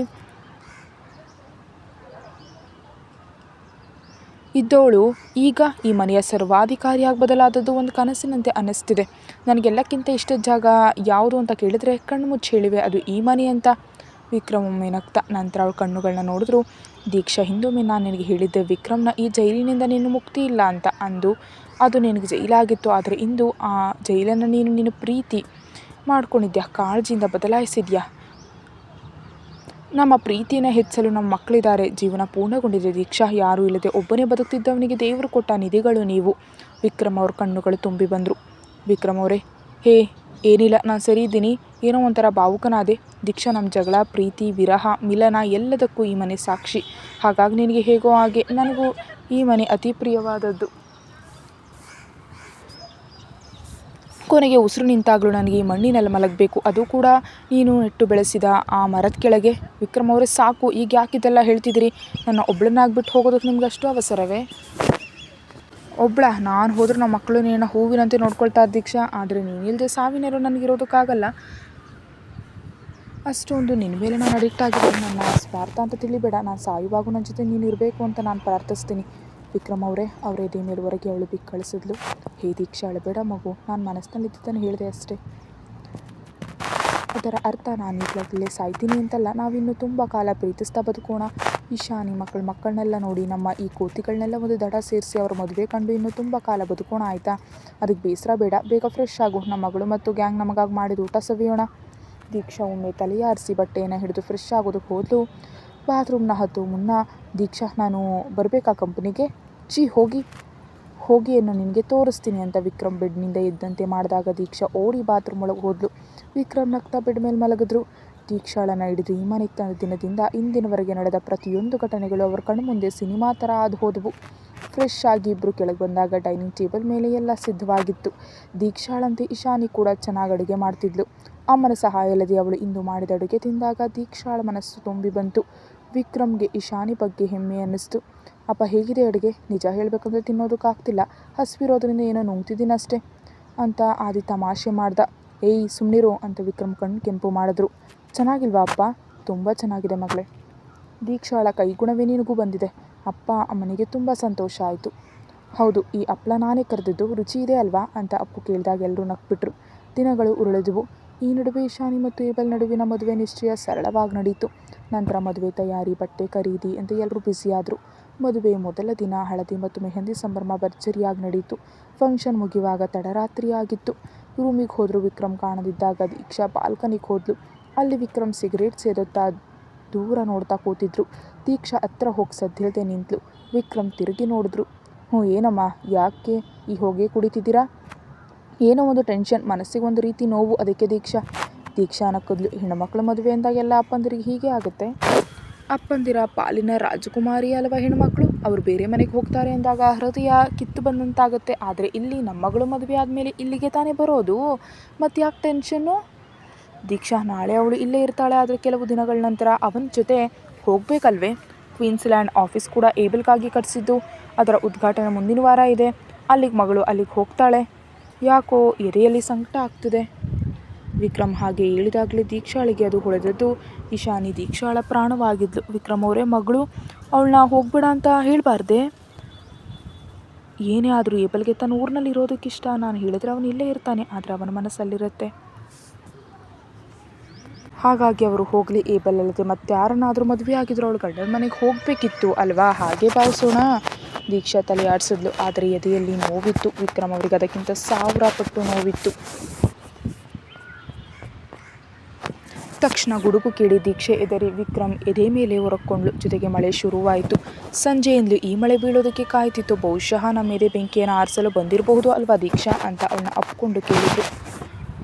ಇದ್ದವಳು ಈಗ ಈ ಮನೆಯ ಸರ್ವಾಧಿಕಾರಿಯಾಗಿ ಬದಲಾದದ್ದು ಒಂದು ಕನಸಿನಂತೆ ಅನ್ನಿಸ್ತಿದೆ. ನನಗೆಲ್ಲಕ್ಕಿಂತ ಇಷ್ಟದ ಜಾಗ ಯಾವುದು ಅಂತ ಕೇಳಿದ್ರೆ ಕಣ್ಣು ಮುಚ್ಚಿ ಹೇಳಿವೆ, ಅದು ಈ ಮನೆ ಅಂತ. ವಿಕ್ರಮ್ ಒಮ್ಮೆ ನಗ್ತಾ ನಂತರ ಅವಳ ಕಣ್ಣುಗಳನ್ನ ನೋಡಿದ್ರು. ದೀಕ್ಷಾ, ಹಿಂದೊಮ್ಮೆ ನಾನು ನಿನಗೆ ಹೇಳಿದ್ದೆ ವಿಕ್ರಮ್ನ ಈ ಜೈಲಿನಿಂದ ನೀನು ಮುಕ್ತಿ ಇಲ್ಲ ಅಂತ ಅಂದು. ಅದು ನಿನಗೆ ಜೈಲಾಗಿತ್ತು, ಆದರೆ ಇಂದು ಆ ಜೈಲನ್ನು ನೀನು ಪ್ರೀತಿ ಮಾಡ್ಕೊಂಡಿದ್ಯಾ, ಕಾಳಜಿಯಿಂದ ಬದಲಾಯಿಸಿದ್ಯಾ. ನಮ್ಮ ಪ್ರೀತಿಯನ್ನು ಹೆಚ್ಚಲು ನಮ್ಮ ಮಕ್ಕಳಿದ್ದಾರೆ. ಜೀವನ ಪೂರ್ಣಗೊಂಡಿದೆ ದೀಕ್ಷಾ. ಯಾರೂ ಇಲ್ಲದೆ ಒಬ್ಬನೇ ಬದುಕ್ತಿದ್ದವನಿಗೆ ದೇವರು ಕೊಟ್ಟ ನಿಧಿಗಳು ನೀವು. ವಿಕ್ರಮ್ ಅವ್ರ ಕಣ್ಣುಗಳು ತುಂಬಿ ಬಂದರು. ವಿಕ್ರಮ್ ಅವರೇ, ಹೇ ಏನಿಲ್ಲ, ನಾನು ಸರಿ ಇದ್ದೀನಿ. ಏನೋ ಒಂಥರ ಭಾವುಕನಾದೆ. ದೀಕ್ಷಾ, ನಮ್ಮ ಜಗಳ, ಪ್ರೀತಿ, ವಿರಹ, ಮಿಲನ ಎಲ್ಲದಕ್ಕೂ ಈ ಮನೆ ಸಾಕ್ಷಿ. ಹಾಗಾಗಿ ನಿನಗೆ ಹೇಗೋ ಹಾಗೆ ನನಗೂ ಈ ಮನೆ ಅತಿ ಪ್ರಿಯವಾದದ್ದು. ಕೊನೆಗೆ ಉಸಿರು ನಿಂತಾಗಲೂ ನನಗೆ ಈ ಮಣ್ಣಿನಲ್ಲಿ ಮಲಗಬೇಕು, ಅದು ಕೂಡ ನೀನು ನೆಟ್ಟು ಬೆಳೆಸಿದ ಆ ಮರದ ಕೆಳಗೆ. ವಿಕ್ರಮ್ ಅವರೇ ಸಾಕು, ಈಗ ಯಾಕಿದೆಲ್ಲ ಹೇಳ್ತಿದ್ದೀರಿ? ನನ್ನ ಒಬ್ಬಳನ್ನಾಗ್ಬಿಟ್ಟು ಹೋಗೋದಕ್ಕೆ ನಿಮ್ಗೆ ಅಷ್ಟು ಅವಸರವೇ? ಒಬ್ಬಳ ನಾನು ಹೋದ್ರೆ ನಮ್ಮ ಮಕ್ಕಳು ನೀನು ಹೂವಿನಂತೆ ನೋಡ್ಕೊಳ್ತಾ ದೀಕ್ಷಾ. ಆದರೆ ನೀನಿಲ್ಲದೆ ಸಾವಿನೇರೋ ನನಗಿರೋದಕ್ಕಾಗಲ್ಲ. ಅಷ್ಟೊಂದು ನಿನ್ನ ಮೇಲೆ ನಾನು ಅಡಿಕ್ಟ್ ಆಗಿದ್ದೀನಿ. ನನ್ನ ಸ್ವಾರ್ಥ ಅಂತ ತಿಳಿಬೇಡ. ನಾನು ಸಾಯುವಾಗೂ ನನ್ನ ಜೊತೆ ನೀನು ಇರಬೇಕು ಅಂತ ನಾನು ಪ್ರಾರ್ಥಿಸ್ತೀನಿ. ವಿಕ್ರಮ್ ಅವರೇ, ಅವರ ಎದೆ ಮೇಲುವರೆಗೆ ಅವಳು ಬಿಕ್ಕಳಿಸಿದ್ಲು. ಕಳಿಸಿದ್ಲು. ಹೇ ದೀಕ್ಷಾ, ಅಳಬೇಡ ಮಗು, ನಾನು ಮನಸ್ಸಿನಲ್ಲಿದ್ದನ್ನು ಹೇಳಿದೆ ಅಷ್ಟೇ. ಅದರ ಅರ್ಥ ನಾನು ಈಗಲೇ ಸಾಯ್ತೀನಿ ಅಂತಲ್ಲ. ನಾವಿನ್ನೂ ತುಂಬ ಕಾಲ ಪ್ರೀತಿಸ್ತಾ ಬದುಕೋಣ. ಈಶಾನಿ ಮಕ್ಕಳನ್ನೆಲ್ಲ ನೋಡಿ, ನಮ್ಮ ಈ ಕೋತಿಗಳನ್ನೆಲ್ಲ ಒಂದು ದಡ ಸೇರಿಸಿ ಅವ್ರ ಮದುವೆ ಕಂಡು ಇನ್ನೂ ತುಂಬ ಕಾಲ ಬದುಕೋಣ, ಆಯಿತಾ? ಅದಕ್ಕೆ ಬೇಸರ ಬೇಡ. ಬೇಗ ಫ್ರೆಶ್ ಆಗು. ನಮ್ಮ ಮಗಳು ಮತ್ತು ಗ್ಯಾಂಗ್ ನಮಗಾಗಿ ಮಾಡಿದ ಊಟ ಸವಿಯೋಣ. ದೀಕ್ಷಾ ಒಮ್ಮೆ ತಲೆಯಾರಿಸಿ ಬಟ್ಟೆಯನ್ನು ಹಿಡಿದು ಫ್ರೆಶ್ ಆಗೋದಕ್ಕೆ ಹೋದ್ಲು. ಬಾತ್ರೂಮ್ನ ಹತ್ತು ಮುನ್ನ, ದೀಕ್ಷಾ ನಾನು ಬರಬೇಕಾ ಕಂಪ್ನಿಗೆ? ಹೋಗಿ ಏನು ನಿನಗೆ ತೋರಿಸ್ತೀನಿ ಅಂತ ವಿಕ್ರಮ್ ಬೆಡ್ನಿಂದ ಎದ್ದಂತೆ ಮಾಡಿದಾಗ ದೀಕ್ಷಾ ಓಡಿ ಬಾತ್ರೂಮ್ ಒಳಗೆ ಹೋದ್ಲು. ವಿಕ್ರಮ್ ನಗ್ತಾ ಬೆಡ್ ಮೇಲೆ ಮಲಗಿದ್ರು. ದೀಕ್ಷಾಳನ್ನು ಹಿಡಿದು ಈ ಮನೆಗೆ ತಂದ ದಿನದಿಂದ ಇಂದಿನವರೆಗೆ ನಡೆದ ಪ್ರತಿಯೊಂದು ಘಟನೆಗಳು ಅವರ ಕಣ್ಣು ಮುಂದೆ ಸಿನಿಮಾ ಥರ ಆದು ಹೋದವು. ಫ್ರೆಶ್ ಆಗಿ ಇಬ್ಬರು ಕೆಳಗೆ ಬಂದಾಗ ಡೈನಿಂಗ್ ಟೇಬಲ್ ಮೇಲೆ ಎಲ್ಲ ಸಿದ್ಧವಾಗಿತ್ತು. ದೀಕ್ಷಾಳಂತೆ ಇಶಾನಿ ಕೂಡ ಚೆನ್ನಾಗಿ ಅಡುಗೆ ಮಾಡ್ತಿದ್ಲು. ಅಮ್ಮನ ಸಹಾಯ ಇಲ್ಲದೆ ಅವಳು ಇಂದು ಮಾಡಿದ ಅಡುಗೆ ತಿಂದಾಗ ದೀಕ್ಷಾಳ ಮನಸ್ಸು ತುಂಬಿ ಬಂತು. ವಿಕ್ರಮ್ಗೆ ಇಶಾನಿ ಬಗ್ಗೆ ಹೆಮ್ಮೆ ಅನ್ನಿಸ್ತು. ಅಪ್ಪ ಹೇಗಿದೆ ಅಡುಗೆ? ನಿಜ ಹೇಳಬೇಕಂದ್ರೆ ತಿನ್ನೋದಕ್ಕಾಗ್ತಿಲ್ಲ, ಹಸಿವಿರೋದ್ರಿಂದ ಏನೋ ನುಂಗ್ತಿದ್ದೀನಿ ಅಷ್ಟೇ ಅಂತ ಆದಿ ತಮಾಷೆ ಮಾಡ್ದ. ಏಯ್ ಸುಮ್ಮನಿರು ಅಂತ ವಿಕ್ರಮ್ ಕಣ್ಣು ಕೆಂಪು ಮಾಡಿದ್ರು. ಚೆನ್ನಾಗಿಲ್ವಾ ಅಪ್ಪ? ತುಂಬ ಚೆನ್ನಾಗಿದೆ ಮಗಳೇ. ದೀಕ್ಷಾಳ ಕೈಗುಣವೇ ನಿನಗೂ ಬಂದಿದೆ. ಅಪ್ಪ ಅಮ್ಮನಿಗೆ ತುಂಬ ಸಂತೋಷ ಆಯಿತು. ಹೌದು, ಈ ಹಪ್ಪಳ ನಾನೇ ಕರೆದಿದ್ದು, ರುಚಿ ಇದೆ ಅಲ್ವಾ ಅಂತ ಅಪ್ಪು ಕೇಳಿದಾಗ ಎಲ್ಲರೂ ನಕ್ಬಿಟ್ರು. ದಿನಗಳು ಉರುಳಿದ್ವು. ಈ ನಡುವೆ ಇಶಾನಿ ಮತ್ತು ಏಬಲ್ ನಡುವಿನ ಮದುವೆ ನಿಶ್ಚಯ ಸರಳವಾಗಿ ನಡೀತು. ನಂತರ ಮದುವೆ ತಯಾರಿ, ಬಟ್ಟೆ ಖರೀದಿ ಅಂತ ಎಲ್ಲರೂ ಬ್ಯುಸಿಯಾದರು. ಮದುವೆ ಮೊದಲ ದಿನ ಹಳದಿ ಮತ್ತು ಮೆಹಂದಿ ಸಂಭ್ರಮ ಭರ್ಜರಿಯಾಗಿ ನಡೀತು. ಫಂಕ್ಷನ್ ಮುಗಿಯುವಾಗ ತಡರಾತ್ರಿ ಆಗಿತ್ತು. ರೂಮಿಗೆ ಹೋದ್ರು. ವಿಕ್ರಮ್ ಕಾಣದಿದ್ದಾಗ ದೀಕ್ಷಾ ಬಾಲ್ಕನಿಗೆ ಹೋದ್ಲು. ಅಲ್ಲಿ ವಿಕ್ರಮ್ ಸಿಗರೇಟ್ ಸೇದುತ್ತಾ ದೂರ ನೋಡ್ತಾ ಕೂತಿದ್ರು. ದೀಕ್ಷಾ ಹತ್ರ ಹೋಗಿ ಸದ್ದಿಲ್ಲದೆ ನಿಂತಳು. ವಿಕ್ರಮ್ ತಿರುಗಿ ನೋಡಿದ್ರು. ಏನಮ್ಮ, ಯಾಕೆ ಈ ಹೊಗೆ ಕುಡಿತಿದ್ದೀರಾ? ಏನೋ ಒಂದು ಟೆನ್ಷನ್, ಮನಸ್ಸಿಗೆ ಒಂದು ರೀತಿ ನೋವು, ಅದಕ್ಕೆ ದೀಕ್ಷಾ ನಕ್ಕದ್ಲು. ಹೆಣ್ಣುಮಕ್ಕಳ ಮದುವೆ ಅಂದಾಗ ಎಲ್ಲ ಅಪ್ಪಂದಿರಿಗೆ ಹೀಗೆ ಆಗುತ್ತೆ. ಅಪ್ಪಂದಿರ ಪಾಲಿನ ರಾಜಕುಮಾರಿ ಅಲ್ವಾ ಹೆಣ್ಮಕ್ಳು. ಅವರು ಬೇರೆ ಮನೆಗೆ ಹೋಗ್ತಾರೆ ಅಂದಾಗ ಹೃದಯ ಕಿತ್ತು ಬಂದಂತಾಗುತ್ತೆ. ಆದರೆ ಇಲ್ಲಿ ನಮ್ಮ ಮಗಳು ಮದುವೆ ಆದಮೇಲೆ ಇಲ್ಲಿಗೆ ತಾನೇ ಬರೋದು, ಮತ್ತು ಯಾಕೆ ಟೆನ್ಷನ್ನು? ದೀಕ್ಷಾ, ನಾಳೆ ಅವಳು ಇಲ್ಲೇ ಇರ್ತಾಳೆ, ಆದರೆ ಕೆಲವು ದಿನಗಳ ನಂತರ ಅವನ ಜೊತೆ ಹೋಗಬೇಕಲ್ವೇ? ಕ್ವೀನ್ಸ್ಲ್ಯಾಂಡ್ ಆಫೀಸ್ ಕೂಡ ಏಬಲ್ಗಾಗಿ ಕಟ್ಟಿಸಿದ್ದು, ಅದರ ಉದ್ಘಾಟನೆ ಮುಂದಿನ ವಾರ ಇದೆ. ಮಗಳು ಅಲ್ಲಿಗೆ ಹೋಗ್ತಾಳೆ. ಯಾಕೋ ಎದೆಯಲ್ಲಿ ಸಂಕಟ ಆಗ್ತಿದೆ. ವಿಕ್ರಮ್ ಹಾಗೆ ಹೇಳಿದಾಗಲೇ ದೀಕ್ಷಾಳಿಗೆ ಅದು ಹೊಳೆದದ್ದು. ಇಶಾನಿ ದೀಕ್ಷಾಳ ಪ್ರಾಣವಾಗಿದ್ಲು. ವಿಕ್ರಮ್ ಅವರೇ, ಮಗಳು ಅವಳನ್ನ ಹೋಗ್ಬೇಡ ಅಂತ ಹೇಳಬಾರ್ದೆ? ಏನೇ ಆದರೂ ಏಬಲ್ಗೆ ತನ್ನ ಊರಿನಲ್ಲಿ ಇರೋದಕ್ಕಿಷ್ಟ. ನಾನು ಹೇಳಿದ್ರೆ ಅವನು ಇಲ್ಲೇ ಇರ್ತಾನೆ, ಆದರೆ ಅವನ ಮನಸ್ಸಲ್ಲಿರುತ್ತೆ. ಹಾಗಾಗಿ ಅವರು ಹೋಗಲಿ. ಏಬಲ್ ಅಲ್ಲದೆ ಮತ್ತೆ ಯಾರನ್ನಾದರೂ ಮದುವೆ ಆಗಿದ್ರು ಅವಳು ಗಂಡನ ಮನೆಗೆ ಹೋಗಬೇಕಿತ್ತು ಅಲ್ವಾ? ಹಾಗೆ ಭಾವಿಸೋಣ. ದೀಕ್ಷಾ ತಲೆ ಆಡಿಸಿದ್ಲು. ಆದರೆ ಎದೆಯಲ್ಲಿ ನೋವಿತ್ತು. ವಿಕ್ರಮ್ ಅವರಿಗೆ ಅದಕ್ಕಿಂತ 1000 ಪಟ್ಟು ನೋವಿತ್ತು. ತಕ್ಷಣ ಗುಡುಗು ಕೇಳಿ ದೀಕ್ಷೆ ಎದರಿ ವಿಕ್ರಮ್ ಎದೆ ಮೇಲೆ ಹೊರಕೊಂಡ್ಳು. ಜೊತೆಗೆ ಮಳೆ ಶುರುವಾಯಿತು. ಸಂಜೆಯಿಂದಲೂ ಈ ಮಳೆ ಬೀಳೋದಕ್ಕೆ ಕಾಯ್ತಿತ್ತು. ಬಹುಶಃ ನಮ್ಮ ಎದೆ ಬೆಂಕಿಯನ್ನು ಆರಿಸಲು ಬಂದಿರಬಹುದು ಅಲ್ವಾ ದೀಕ್ಷಾ ಅಂತ ಅವಳನ್ನ ಅಪ್ಕೊಂಡು ಕೇಳಿದ್ರು.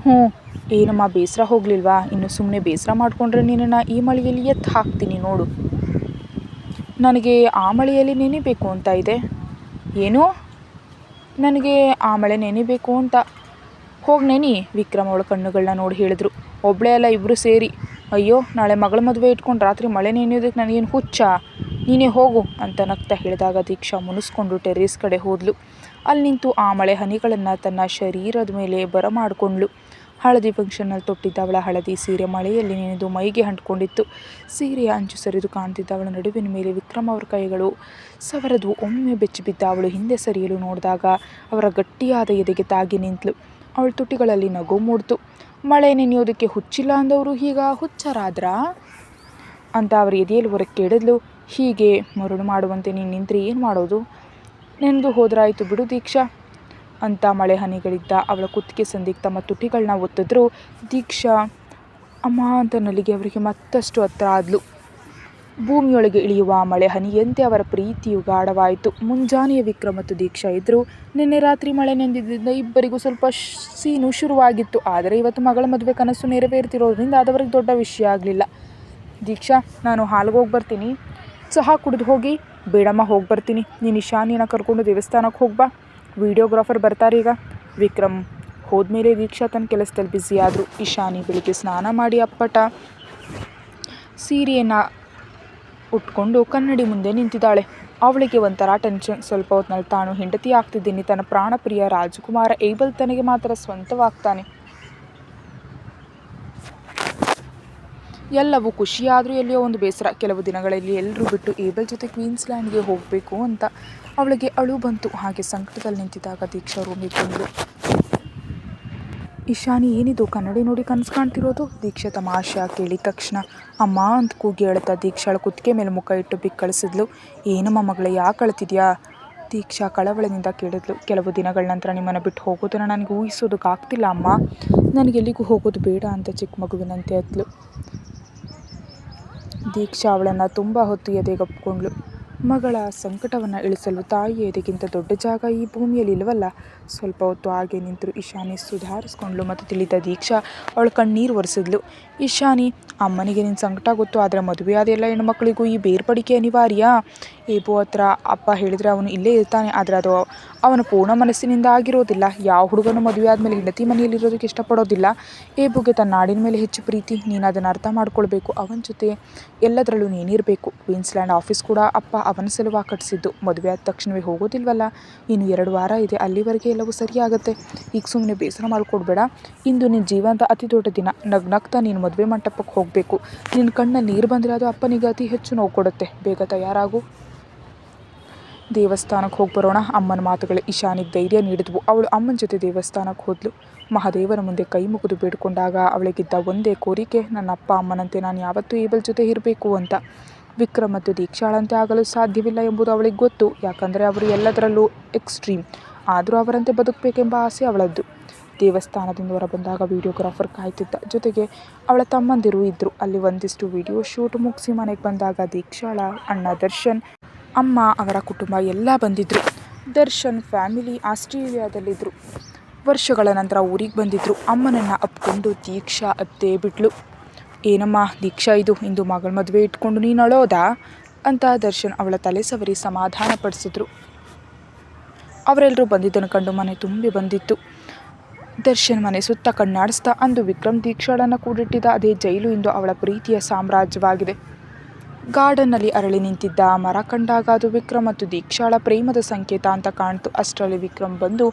ಏನಮ್ಮ, ಬೇಸರ ಹೋಗಲಿಲ್ವಾ? ಇನ್ನು ಸುಮ್ಮನೆ ಬೇಸರ ಮಾಡಿಕೊಂಡ್ರೆ ನಿನ್ನನ್ನು ಈ ಮಳೆಯಲ್ಲಿ ಎತ್ತು ಹಾಕ್ತೀನಿ ನೋಡು. ನನಗೆ ಆ ಮಳೆಯಲ್ಲಿ ನೆನೆಬೇಕು ಅಂತ ಇದೆ. ಏನು? ನನಗೆ ಆ ಮಳೆ ನೆನೆಬೇಕು ಅಂತ. ಹೋಗಿ ನೆನಿ, ವಿಕ್ರಮ್ ಅವಳ ಕಣ್ಣುಗಳನ್ನ ನೋಡಿ ಹೇಳಿದ್ರು. ಒಬ್ಬಳೇ ಅಲ್ಲ, ಇಬ್ಬರು ಸೇರಿ. ಅಯ್ಯೋ, ನಾಳೆ ಮಗಳ ಮದುವೆ ಇಟ್ಕೊಂಡು ರಾತ್ರಿ ಮಳೆ ನೆನೆಯೋದಕ್ಕೆ ನನಗೇನು ಹುಚ್ಚ? ನೀನೇ ಹೋಗು ಅಂತ ನಗ್ತಾ ಹೇಳಿದಾಗ ದೀಕ್ಷಾ ಮುನಿಸ್ಕೊಂಡು ಟೆರೇಸ್ ಕಡೆ ಹೋದ್ಲು. ಅಲ್ಲಿ ನಿಂತು ಆ ಮಳೆ ಹನಿಗಳನ್ನು ತನ್ನ ಶರೀರದ ಮೇಲೆ ಬರಮಾಡಿಕೊಂಡ್ಳು. ಹಳದಿ ಫಂಕ್ಷನ್ನಲ್ಲಿ ತೊಟ್ಟಿದ್ದ ಅವಳ ಹಳದಿ ಸೀರೆ ಮಳೆಯಲ್ಲಿ ನೆನೆದು ಮೈಗೆ ಅಂಟ್ಕೊಂಡಿತ್ತು. ಸೀರೆಯ ಅಂಚು ಸರಿದು ಕಾಣ್ತಿದ್ದ ಅವಳ ನಡುವಿನ ಮೇಲೆ ವಿಕ್ರಮ್ ಅವರ ಕೈಗಳು ಸವರದು ಒಮ್ಮೆ ಬೆಚ್ಚಿಬಿದ್ದ ಅವಳು ಹಿಂದೆ ಸರಿಯಲು ನೋಡಿದಾಗ ಅವರ ಗಟ್ಟಿಯಾದ ಎದೆಗೆ ತಾಗಿ ನಿಂತಳು. ಅವಳ ತುಟಿಗಳಲ್ಲಿ ನಗು ಮೂಡ್ತು. ಮಳೆ ನೆನೆಯೋದಕ್ಕೆ ಹುಚ್ಚಿಲ್ಲ ಅಂದವರು ಈಗ ಹುಚ್ಚರಾದ್ರಾ ಅಂತ ಅವ್ರ ಎದೆಯಲ್ಲಿ ಹೊರಗೆ ಕೇಳಿದ್ಲು. ಹೀಗೆ ಮರುಳು ಮಾಡುವಂತೆ ನೀನು ನಿಂತರೆ ಏನು ಮಾಡೋದು? ನೆನೆದು ಹೋದ್ರಾಯ್ತು ಬಿಡು ದೀಕ್ಷಾ ಅಂತ ಮಳೆ ಹನಿಗಳಿದ್ದ ಅವಳ ಕುತ್ತಿಗೆ ಸಂದಿಗೆ ತಮ್ಮ ತುಟಿಗಳನ್ನ ಒತ್ತಿದ್ರು. ದೀಕ್ಷಾ ಅಮ್ಮ ಅಂತ ನಲಿಗೆ ಅವರಿಗೆ ಮತ್ತಷ್ಟು ಹತ್ರ ಆದ್ಲು. ಭೂಮಿಯೊಳಗೆ ಇಳಿಯುವ ಮಳೆ ಹನಿಯಂತೆ ಅವರ ಪ್ರೀತಿಯು ಗಾಢವಾಯಿತು. ಮುಂಜಾನೆಯ ವಿಕ್ರಮ್ ಮತ್ತು ದೀಕ್ಷಾ ಇದ್ದರು. ನಿನ್ನೆ ರಾತ್ರಿ ಮಳೆ ನೆಂದಿದ್ದರಿಂದ ಇಬ್ಬರಿಗೂ ಸ್ವಲ್ಪ ಸೀನು ಶುರುವಾಗಿತ್ತು. ಆದರೆ ಇವತ್ತು ಮಗಳ ಮದುವೆ ಕನಸು ನೆರವೇರ್ತಿರೋದ್ರಿಂದ ಅದವರಿಗೆ ದೊಡ್ಡ ವಿಷಯ ಆಗಲಿಲ್ಲ. ದೀಕ್ಷಾ, ನಾನು ಹಾಲ್ಗೆ ಹೋಗಿ ಬರ್ತೀನಿ, ಚಹಾ ಕುಡಿದು ಹೋಗಿ. ಬೇಡಮ್ಮ, ಹೋಗಿ ಬರ್ತೀನಿ. ನೀನು ಇಶಾನಿನ ಕರ್ಕೊಂಡು ದೇವಸ್ಥಾನಕ್ಕೆ ಹೋಗ್ಬಾ, ವಿಡಿಯೋಗ್ರಾಫರ್ ಬರ್ತಾರೀಗ. ವಿಕ್ರಮ್ ಹೋದ್ಮೇಲೆ ದೀಕ್ಷಾ ತನ್ನ ಕೆಲಸದಲ್ಲಿ ಬ್ಯುಸಿ ಆದರು. ಇಶಾನಿ ಬೆಳಿಗ್ಗೆ ಸ್ನಾನ ಮಾಡಿ ಅಪ್ಪಟ ಸೀರೆಯನ್ನು ಉಟ್ಕೊಂಡು ಕನ್ನಡಿ ಮುಂದೆ ನಿಂತಿದ್ದಾಳೆ. ಅವಳಿಗೆ ಒಂಥರ ಟೆನ್ಷನ್. ಸ್ವಲ್ಪ ಹೊತ್ತಿನಲ್ಲಿ ತಾನು ಹೆಂಡತಿ ಆಗ್ತಿದ್ದೀನಿ, ತನ್ನ ಪ್ರಾಣಪ್ರಿಯ ರಾಜಕುಮಾರ ಏಬಲ್ ತನಗೆ ಮಾತ್ರ ಸ್ವಂತವಾಗ್ತಾನೆ. ಎಲ್ಲವೂ ಖುಷಿಯಾದರೂ ಎಲ್ಲಿಯೋ ಒಂದು ಬೇಸರ. ಕೆಲವು ದಿನಗಳಲ್ಲಿ ಎಲ್ಲರೂ ಬಿಟ್ಟು ಏಬಲ್ ಜೊತೆ ಕ್ವೀನ್ಸ್ಲ್ಯಾಂಡ್ಗೆ ಹೋಗಬೇಕು ಅಂತ ಅವಳಿಗೆ ಅಳು ಬಂತು. ಹಾಗೆ ಸಂಕಟದಲ್ಲಿ ನಿಂತಿದ್ದಾಗ ದೀಕ್ಷಾ ರೂಮಿಗೆ ಬಂದಳು. ಇಶಾನಿ, ಏನಿದು ಕನ್ನಡಿ ನೋಡಿ ಕನಸು ಕಾಣ್ತಿರೋದು? ದೀಕ್ಷಾ ತಮಾಷೆ ಕೇಳಿದ ತಕ್ಷಣ ಅಮ್ಮ ಅಂತ ಕೂಗಿ ಅಳುತ್ತಾ ದೀಕ್ಷಾಳ ಕುತ್ತಿಗೆ ಮೇಲೆ ಮುಖ ಇಟ್ಟು ಬಿಕ್ಕಳಿಸಿದ್ಲು. ಏನಮ್ಮ ಮಗಳೇ, ಯಾಕೆ ಅಳ್ತಿದ್ಯಾ? ದೀಕ್ಷಾ ಕಳವಳದಿಂದ ಕೇಳಿದ್ಲು. ಕೆಲವು ದಿನಗಳ ನಂತರ ನಿಮ್ಮನ್ನು ಬಿಟ್ಟು ಹೋಗೋದನ್ನು ನನಗೆ ಊಹಿಸೋದಕ್ಕಾಗ್ತಿಲ್ಲ ಅಮ್ಮ. ನನಗೆಲ್ಲಿಗೂ ಹೋಗೋದು ಬೇಡ ಅಂತ ಚಿಕ್ಕ ಮಗುವಿನಂತೆ ಅತ್ಲು. ದೀಕ್ಷಾ ಅವಳನ್ನು ತುಂಬ ಹೊತ್ತು ಎದೆಗಪ್ಕೊಂಡ್ಳು. ಮಗಳ ಸಂಕಟವನ್ನು ಇಳಿಸಲು ತಾಯಿಯ ಎದೆಗಿಂತ ದೊಡ್ಡ ಜಾಗ ಈ ಭೂಮಿಯಲ್ಲಿ ಇಲ್ಲವಲ್ಲ. ಸ್ವಲ್ಪ ಹೊತ್ತು ಹಾಗೆ ನಿಂತರು. ಇಶಾನಿ ಸುಧಾರಿಸ್ಕೊಂಡ್ಳು ಮತ್ತು ತಿಳಿದ ದೀಕ್ಷಾ ಅವಳ ಕಣ್ಣೀರು ಒರೆಸಿದ್ಲು. ಇಶಾನಿ, ಅಮ್ಮನಿಗೆ ನಿನ್ನ ಸಂಕಟ ಗೊತ್ತು, ಆದರೆ ಮದುವೆಯಾದ ಎಲ್ಲ ಹೆಣ್ಮಕ್ಳಿಗೂ ಈ ಬೇರ್ಪಡಿಕೆ ಅನಿವಾರ್ಯ. ಏಬು ಹತ್ರ ಅಪ್ಪ ಹೇಳಿದರೆ ಅವನು ಇಲ್ಲೇ ಇರ್ತಾನೆ, ಆದರೆ ಅದು ಅವನ ಪೂರ್ಣ ಮನಸ್ಸಿನಿಂದ ಆಗಿರೋದಿಲ್ಲ. ಯಾವ ಹುಡುಗನು ಮದುವೆ ಆದಮೇಲೆ ಹೆಂಡತಿ ಮನೆಯಲ್ಲಿರೋದಕ್ಕೆ ಇಷ್ಟಪಡೋದಿಲ್ಲ. ಏಬುಗೆ ತನ್ನ ನಾಡಿನ ಮೇಲೆ ಹೆಚ್ಚು ಪ್ರೀತಿ. ನೀನು ಅದನ್ನು ಅರ್ಥ ಮಾಡ್ಕೊಳ್ಬೇಕು. ಅವನ ಜೊತೆ ಎಲ್ಲದರಲ್ಲೂ ನೀನಿರಬೇಕು. ಕ್ವೀನ್ಸ್ಲ್ಯಾಂಡ್ ಆಫೀಸ್ ಕೂಡ ಅಪ್ಪ ಅವನ ಸಲುವಾಗಿ ಕಟ್ಟಿಸಿದ್ದು. ಮದುವೆ ಆದ ತಕ್ಷಣವೇ ಹೋಗೋದಿಲ್ವಲ್ಲ, ಇನ್ನು 2 ವಾರ ಇದೆ. ಅಲ್ಲಿವರೆಗೆ ಎಲ್ಲವೂ ಸರಿಯಾಗುತ್ತೆ. ಈಗ ಸುಮ್ಮನೆ ಬೇಸರ ಮಾಡಿಕೊಡ್ಬೇಡ. ಇಂದು ನಿನ್ನ ಜೀವನದ ಅತಿ ದೊಡ್ಡ ದಿನ. ನಗ್ನಗ್ತಾ ನೀನು ಮದುವೆ ಮಂಟಪಕ್ಕೆ ಹೋಗಬೇಕು. ನಿನ್ನ ಕಣ್ಣಲ್ಲಿ ನೀರು ಬಂದರೆ ಅದು ಅಪ್ಪನಿಗೆ ಅತಿ ಹೆಚ್ಚು ನೋವು ಕೊಡುತ್ತೆ. ಬೇಗ ತಯಾರಾಗು, ದೇವಸ್ಥಾನಕ್ಕೆ ಹೋಗಿ ಬರೋಣ. ಅಮ್ಮನ ಮಾತುಗಳು ಇಶಾನಿಗೆ ಧೈರ್ಯ ನೀಡಿದ್ವು. ಅವಳು ಅಮ್ಮನ ಜೊತೆ ದೇವಸ್ಥಾನಕ್ಕೆ ಹೋದ್ಲು. ಮಹಾದೇವನ ಮುಂದೆ ಕೈ ಮುಗಿದು ಬೇಡ್ಕೊಂಡಾಗ ಅವಳಿಗಿದ್ದ ಒಂದೇ ಕೋರಿಕೆ, ನನ್ನ ಅಪ್ಪ ಅಮ್ಮನಂತೆ ನಾನು ಯಾವತ್ತೂ ಏಬಲ್ ಜೊತೆ ಇರಬೇಕು ಅಂತ. ವಿಕ್ರಮ್ ಮತ್ತು ದೀಕ್ಷಾಳಂತೆ ಆಗಲು ಸಾಧ್ಯವಿಲ್ಲ ಎಂಬುದು ಅವಳಿಗೆ ಗೊತ್ತು. ಯಾಕಂದರೆ ಅವರು ಎಲ್ಲದರಲ್ಲೂ ಎಕ್ಸ್ಟ್ರೀಮ್. ಆದರೂ ಅವರಂತೆ ಬದುಕಬೇಕೆಂಬ ಆಸೆ ಅವಳದ್ದು. ದೇವಸ್ಥಾನದಿಂದ ಹೊರ ಬಂದಾಗ ವಿಡಿಯೋಗ್ರಾಫರ್ ಕಾಯ್ತಿದ್ದ. ಜೊತೆಗೆ ಅವಳ ತಮ್ಮಂದಿರು ಇದ್ದರು. ಅಲ್ಲಿ ಒಂದಿಷ್ಟು ವಿಡಿಯೋ ಶೂಟ್ ಮುಗಿಸಿ ಮನೆಗೆ ಬಂದಾಗ ದೀಕ್ಷಾಳ ಅಣ್ಣ ದರ್ಶನ್, ಅಮ್ಮ, ಅವರ ಕುಟುಂಬ ಎಲ್ಲ ಬಂದಿದ್ದರು. ದರ್ಶನ್ ಫ್ಯಾಮಿಲಿ ಆಸ್ಟ್ರೇಲಿಯಾದಲ್ಲಿದ್ದರು. ವರ್ಷಗಳ ನಂತರ ಊರಿಗೆ ಬಂದಿದ್ದರು. ಅಮ್ಮನನ್ನು ಅಪ್ಕೊಂಡು ದೀಕ್ಷಾ ಅತ್ತೇ ಬಿಟ್ಲು. ಏನಮ್ಮ ದೀಕ್ಷಾ, ಇದು ಇಂದು ಮಗಳ ಮದುವೆ ಇಟ್ಕೊಂಡು ನೀನು ಅಳೋದಾ ಅಂತ ದರ್ಶನ್ ಅವಳ ತಲೆ ಸವರಿ ಸಮಾಧಾನ ಪಡಿಸಿದ್ರು. ಅವರೆಲ್ಲರೂ ಬಂದಿದ್ದನ್ನು ಕಂಡು ಮನೆ ತುಂಬಿ ಬಂದಿತ್ತು. ದರ್ಶನ್ ಮನೆ ಸುತ್ತ ಕಣ್ಣಾಡಿಸ್ತಾ, ಅಂದು ವಿಕ್ರಮ್ ದೀಕ್ಷಾಳನ್ನು ಕೂಡಿಟ್ಟಿದ್ದ ಅದೇ ಜೈಲು ಇಂದು ಅವಳ ಪ್ರೀತಿಯ ಸಾಮ್ರಾಜ್ಯವಾಗಿದೆ. ಗಾರ್ಡನ್ನಲ್ಲಿ ಅರಳಿ ನಿಂತಿದ್ದ ಮರ ಕಂಡಾಗ ಅದು ವಿಕ್ರಮ್ ಮತ್ತು ದೀಕ್ಷಾಳ ಪ್ರೇಮದ ಸಂಕೇತ ಅಂತ ಕಾಣ್ತು. ಅಷ್ಟರಲ್ಲಿ ವಿಕ್ರಮ್ ಬಂದು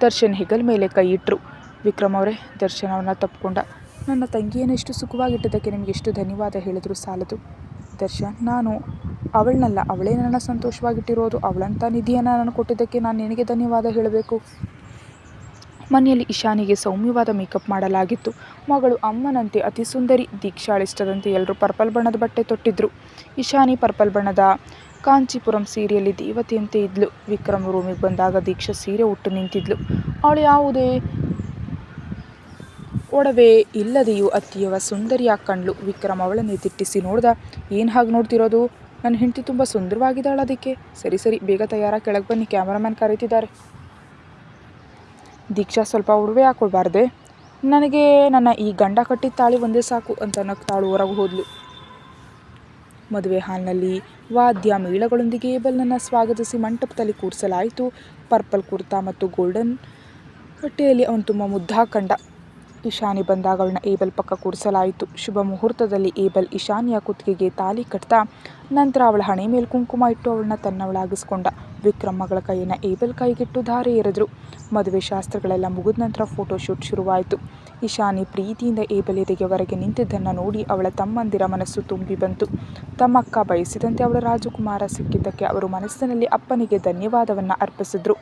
ದರ್ಶನ್ ಹೆಗಲ ಮೇಲೆ ಕೈ ಇಟ್ಟರು. ವಿಕ್ರಮ್ ಅವರೇ, ದರ್ಶನ್ ಅವನ್ನ ತಪ್ಪಿಕೊಂಡ. ನನ್ನ ತಂಗಿಯನ್ನು ಎಷ್ಟು ಸುಖವಾಗಿಟ್ಟಿದ್ದಕ್ಕೆ ನಿಮಗೆ ಎಷ್ಟು ಧನ್ಯವಾದ ಹೇಳಿದ್ರು ಸಾಲದು. ದರ್ಶನ್, ನಾನು ಅವಳನ್ನಲ್ಲ, ಅವಳೇ ನನ್ನ ಸಂತೋಷವಾಗಿಟ್ಟಿರೋದು. ಅವಳಂಥ ನಿಧಿಯನ್ನು ನಾನು ಕೊಟ್ಟಿದ್ದಕ್ಕೆ ನಾನು ನಿನಗೆ ಧನ್ಯವಾದ ಹೇಳಬೇಕು. ಮನೆಯಲ್ಲಿ ಇಶಾನಿಗೆ ಸೌಮ್ಯವಾದ ಮೇಕಪ್ ಮಾಡಲಾಗಿತ್ತು. ಮಗಳು ಅಮ್ಮನಂತೆ ಅತಿ ಸುಂದರಿ. ದೀಕ್ಷಾಳಿಷ್ಟದಂತೆ ಎಲ್ಲರೂ ಪರ್ಪಲ್ ಬಣ್ಣದ ಬಟ್ಟೆ ತೊಟ್ಟಿದ್ರು. ಇಶಾನಿ ಪರ್ಪಲ್ ಬಣ್ಣದ ಕಾಂಚೀಪುರಂ ಸೀರೆಯಲ್ಲಿ ದೇವತೆಯಂತೆ ಇದ್ಲು. ವಿಕ್ರಮ್ ರೂಮಿಗೆ ಬಂದಾಗ ದೀಕ್ಷಾ ಸೀರೆ ಉಟ್ಟು ನಿಂತಿದ್ಲು. ಅವಳು ಯಾವುದೇ ಒಡವೆ ಇಲ್ಲದೆಯೂ ಅತ್ತಿಯವ ಸುಂದರಿಯಾಗಿ ಕಂಡ್ಲು. ವಿಕ್ರಮ್ ಅವಳನ್ನೇ ದಿಟ್ಟಿಸಿ ನೋಡ್ದ. ಏನು ಹಾಗೆ ನೋಡ್ತಿರೋದು? ನನ್ನ ಹೆಂಡತಿ ತುಂಬ ಸುಂದರವಾಗಿದ್ದಾಳೆ. ಅದಕ್ಕೆ ಸರಿ ಸರಿ, ಬೇಗ ತಯಾರಾಗಿ ಕೆಳಗೆ ಬನ್ನಿ, ಕ್ಯಾಮರಾಮ್ಯಾನ್ ಕರೀತಿದ್ದಾರೆ. ದೀಕ್ಷಾ, ಸ್ವಲ್ಪ ಒಡವೆ ಹಾಕೊಳ್ಬಾರ್ದೆ? ನನಗೆ ನನ್ನ ಈ ಗಂಡ ಕಟ್ಟಿದ ತಾಳಿ ಒಂದೇ ಸಾಕು ಅಂತ ನಗ್ತಾಳು ಹೊರಗೆ ಹೋದ್ಲು. ಮದುವೆ ಹಾಲ್ನಲ್ಲಿ ವಾದ್ಯ ಮೇಳಗಳೊಂದಿಗೆ ಏಬಲ್ನನ್ನು ಸ್ವಾಗತಿಸಿ ಮಂಟಪದಲ್ಲಿ ಕೂರಿಸಲಾಯಿತು. ಪರ್ಪಲ್ ಕುರ್ತಾ ಮತ್ತು ಗೋಲ್ಡನ್ ಬಟ್ಟೆಯಲ್ಲಿ ಅವನು ತುಂಬ ಮುದ್ದಾಗಿ ಕಂಡ. ಇಶಾನಿ ಬಂದಾಗ ಅವಳನ್ನ ಏಬಲ್ ಪಕ್ಕ ಕೂರಿಸಲಾಯಿತು. ಶುಭ ಮುಹೂರ್ತದಲ್ಲಿ ಏಬಲ್ ಇಶಾನಿಯ ಕುತ್ತಿಗೆಗೆ ತಾಲಿ ಕಟ್ತಾ ನಂತರ ಅವಳ ಹಣೆ ಮೇಲೆ ಕುಂಕುಮ ಇಟ್ಟು ಅವಳನ್ನ ತನ್ನವಳಾಗಿಸ್ಕೊಂಡ. ವಿಕ್ರಮ್ ಮಗಳ ಕೈಯನ್ನು ಏಬಲ್ ಕೈಗಿಟ್ಟು ಧಾರೆ ಎರೆದ್ರು. ಮದುವೆ ಶಾಸ್ತ್ರಗಳೆಲ್ಲ ಮುಗಿದ ನಂತರ ಫೋಟೋಶೂಟ್ ಶುರುವಾಯಿತು. ಇಶಾನಿ ಪ್ರೀತಿಯಿಂದ ಏಬಲ್ ಎದೆಗೆ ಹೊರಗೆ ನಿಂತಿದ್ದನ್ನು ನೋಡಿ ಅವಳ ತಮ್ಮಂದಿರ ಮನಸ್ಸು ತುಂಬಿ ಬಂತು. ತಮ್ಮಕ್ಕ ಬಯಸಿದಂತೆ ಅವಳ ರಾಜಕುಮಾರ ಸಿಕ್ಕಿದ್ದಕ್ಕೆ ಅವರು ಮನಸ್ಸಿನಲ್ಲಿ ಅಪ್ಪನಿಗೆ ಧನ್ಯವಾದವನ್ನು ಅರ್ಪಿಸಿದ್ರು.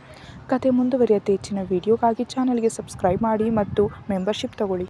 ಕತೆ ಮುಂದುವರಿಯುತ್ತೆ. ಹೆಚ್ಚಿನ ವಿಡಿಯೋಗಾಗಿ ಚಾನಲ್ಗೆ ಸಬ್ಸ್ಕ್ರೈಬ್ ಮಾಡಿ ಮತ್ತು ಮೆಂಬರ್ಶಿಪ್ ತಗೊಳ್ಳಿ.